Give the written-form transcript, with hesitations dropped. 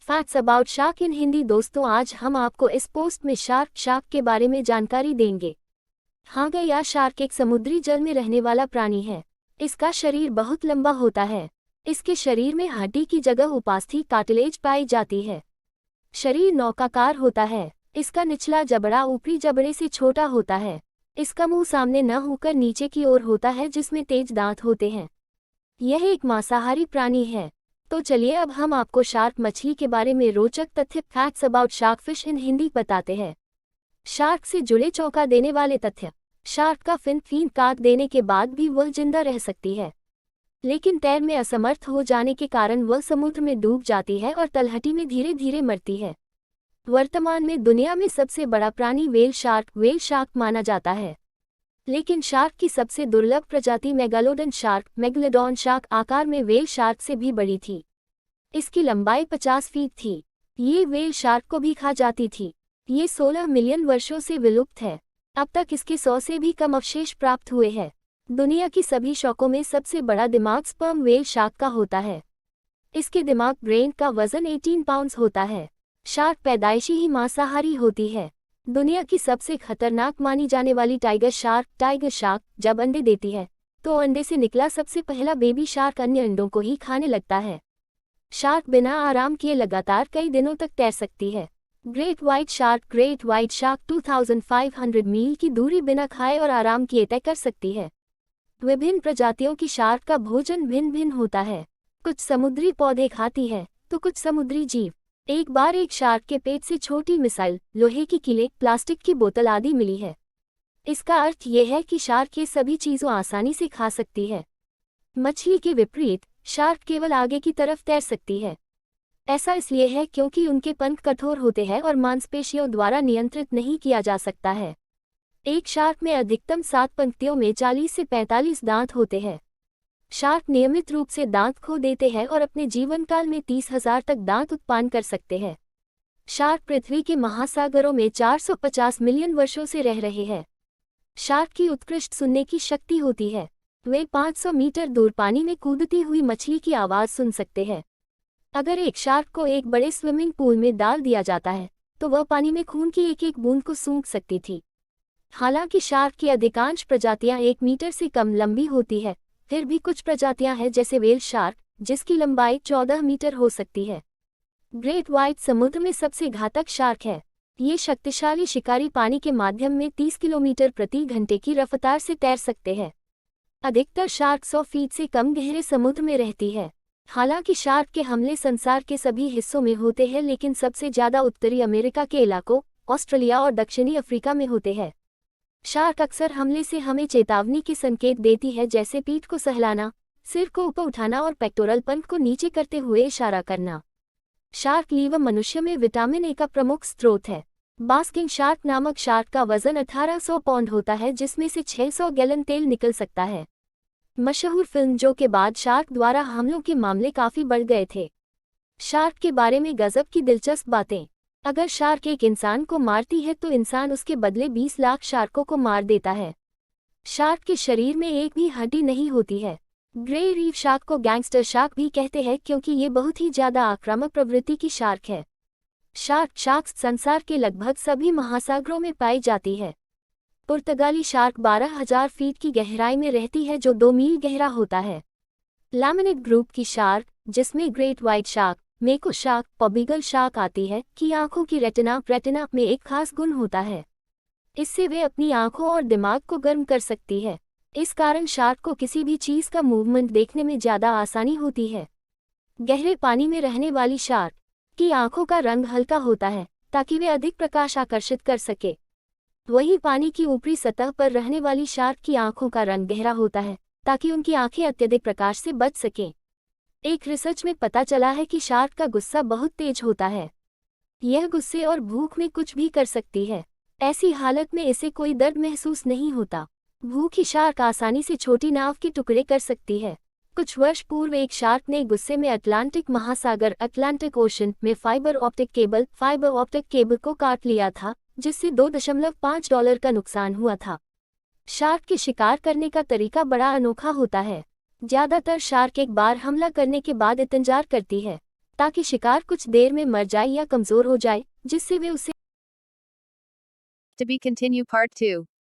Facts about shark इन हिंदी। दोस्तों, आज हम आपको इस पोस्ट में शार्क के बारे में जानकारी देंगे। हांगया शार्क एक समुद्री जल में रहने वाला प्राणी है। इसका शरीर बहुत लंबा होता है। इसके शरीर में हड्डी की जगह उपास्थि कार्टिलेज पाई जाती है। शरीर नौकाकार होता है। इसका निचला जबड़ा ऊपरी जबड़े से छोटा होता है। इसका मुंह सामने न होकर नीचे की ओर होता है, जिसमें तेज दांत होते हैं। यह एक मांसाहारी प्राणी है। तो चलिए अब हम आपको शार्क मछली के बारे में रोचक तथ्य facts about shark fish in Hindi बताते हैं। शार्क से जुड़े चौंका देने वाले तथ्य। शार्क का फिन काट देने के बाद भी वह जिंदा रह सकती है, लेकिन तैर में असमर्थ हो जाने के कारण वह समुद्र में डूब जाती है और तलहटी में धीरे धीरे मरती है। वर्तमान में दुनिया में सबसे बड़ा प्राणी व्हेल शार्क माना जाता है, लेकिन शार्क की सबसे दुर्लभ प्रजाति मेगालोडॉन शार्क आकार में व्हेल शार्क से भी बड़ी थी। इसकी लंबाई 50 फीट थी। ये व्हेल शार्क को भी खा जाती थी। ये 16 मिलियन वर्षों से विलुप्त है। अब तक इसके 100 से भी कम अवशेष प्राप्त हुए हैं। दुनिया की सभी शार्कों में सबसे बड़ा दिमाग स्पर्म व्हेल शार्क का होता है। इसके दिमाग ब्रेन का वजन 18 पाउंड्स होता है। शार्क पैदाइशी ही मांसाहारी होती है। दुनिया की सबसे खतरनाक मानी जाने वाली टाइगर शार्क जब अंडे देती है तो अंडे से निकला सबसे पहला बेबी शार्क अन्य अंडों को ही खाने लगता है। शार्क बिना आराम किए लगातार कई दिनों तक तैर सकती है। ग्रेट व्हाइट शार्क 2500 मील की दूरी बिना खाए और आराम किए तय कर सकती है। विभिन्न प्रजातियों की शार्क का भोजन भिन्न भिन्न होता है। कुछ समुद्री पौधे खाती है तो कुछ समुद्री जीव। एक बार एक शार्क के पेट से छोटी मिसाइल, लोहे की कीलें, प्लास्टिक की बोतल आदि मिली है। इसका अर्थ यह है कि शार्क ये सभी चीज़ों आसानी से खा सकती है। मछली के विपरीत शार्क केवल आगे की तरफ तैर सकती है। ऐसा इसलिए है क्योंकि उनके पंख कठोर होते हैं और मांसपेशियों द्वारा नियंत्रित नहीं किया जा सकता है। एक शार्क में अधिकतम 7 पंक्तियों में 40 से 45 दांत होते हैं। शार्क नियमित रूप से दांत खो देते हैं और अपने जीवन काल में 30,000 तक दांत उत्पन्न कर सकते हैं। शार्क पृथ्वी के महासागरों में 450 मिलियन वर्षों से रह रहे हैं। शार्क की उत्कृष्ट सुनने की शक्ति होती है। वे 500 मीटर दूर पानी में कूदती हुई मछली की आवाज़ सुन सकते हैं। अगर एक शार्क को एक बड़े स्विमिंग पूल में डाल दिया जाता है तो वह पानी में खून की एक एक बूंद को सूंघ सकती थी। हालांकि शार्क की अधिकांश प्रजातियां 1 मीटर से कम लंबी होती है, फिर भी कुछ प्रजातियां हैं जैसे व्हेल शार्क, जिसकी लंबाई 14 मीटर हो सकती है। ग्रेट व्हाइट समुद्र में सबसे घातक शार्क है। ये शक्तिशाली शिकारी पानी के माध्यम में 30 किलोमीटर प्रति घंटे की रफ्तार से तैर सकते हैं। अधिकतर शार्क 100 फीट से कम गहरे समुद्र में रहती है। हालांकि शार्क के हमले संसार के सभी हिस्सों में होते हैं, लेकिन सबसे ज्यादा उत्तरी अमेरिका के इलाकों, ऑस्ट्रेलिया और दक्षिणी अफ्रीका में होते हैं। शार्क अक्सर हमले से हमें चेतावनी के संकेत देती है, जैसे पीठ को सहलाना, सिर को ऊपर उठाना और पेक्टोरल पंख को नीचे करते हुए इशारा करना। शार्क लीवर मनुष्य में विटामिन ए का प्रमुख स्रोत है। बास्किंग शार्क नामक शार्क का वजन 1800 पाउंड होता है, जिसमें से 600 गैलन तेल निकल सकता है। मशहूर फिल्म जो के बाद शार्क द्वारा हमलों के मामले काफी बढ़ गए थे। शार्क के बारे में गजब की दिलचस्प बातें। अगर शार्क एक इंसान को मारती है तो इंसान उसके बदले 20 लाख शार्कों को मार देता है। शार्क के शरीर में एक भी हड्डी नहीं होती है। ग्रे रीफ शार्क को गैंगस्टर शार्क भी कहते हैं क्योंकि ये बहुत ही ज्यादा आक्रामक प्रवृत्ति की शार्क है। शार्क्स संसार के लगभग सभी महासागरों में पाई जाती है। पुर्तगाली शार्क 12,000 फीट की गहराई में रहती है, जो 2 मील गहरा होता है। लैमिनेट ग्रुप की शार्क, जिसमें ग्रेट व्हाइट शार्क, मेको शार्क, पॉबीगल शार्क आती है, की आंखों की रेटिना में एक खास गुण होता है। इससे वे अपनी आंखों और दिमाग को गर्म कर सकती है। इस कारण शार्क को किसी भी चीज का मूवमेंट देखने में ज्यादा आसानी होती है। गहरे पानी में रहने वाली शार्क की आंखों का रंग हल्का होता है ताकि वे अधिक प्रकाश आकर्षित कर सके। वहीं पानी की ऊपरी सतह पर रहने वाली शार्क की आंखों का रंग गहरा होता है ताकि उनकी आंखें अत्यधिक प्रकाश से बच सकें। एक रिसर्च में पता चला है कि शार्क का गुस्सा बहुत तेज होता है। यह गुस्से और भूख में कुछ भी कर सकती है। ऐसी हालत में इसे कोई दर्द महसूस नहीं होता। भूखी शार्क आसानी से छोटी नाव के टुकड़े कर सकती है। कुछ वर्ष पूर्व एक शार्क ने गुस्से में अटलांटिक ओशन में फाइबर ऑप्टिक केबल को काट लिया था, जिससे $2.5 का नुकसान हुआ था। शार्क के शिकार करने का तरीका बड़ा अनोखा होता है। ज्यादातर शार्क एक बार हमला करने के बाद इंतजार करती है। ताकि शिकार कुछ देर में मर जाए या कमजोर हो जाए, जिससे वे उसे To be continue part 2.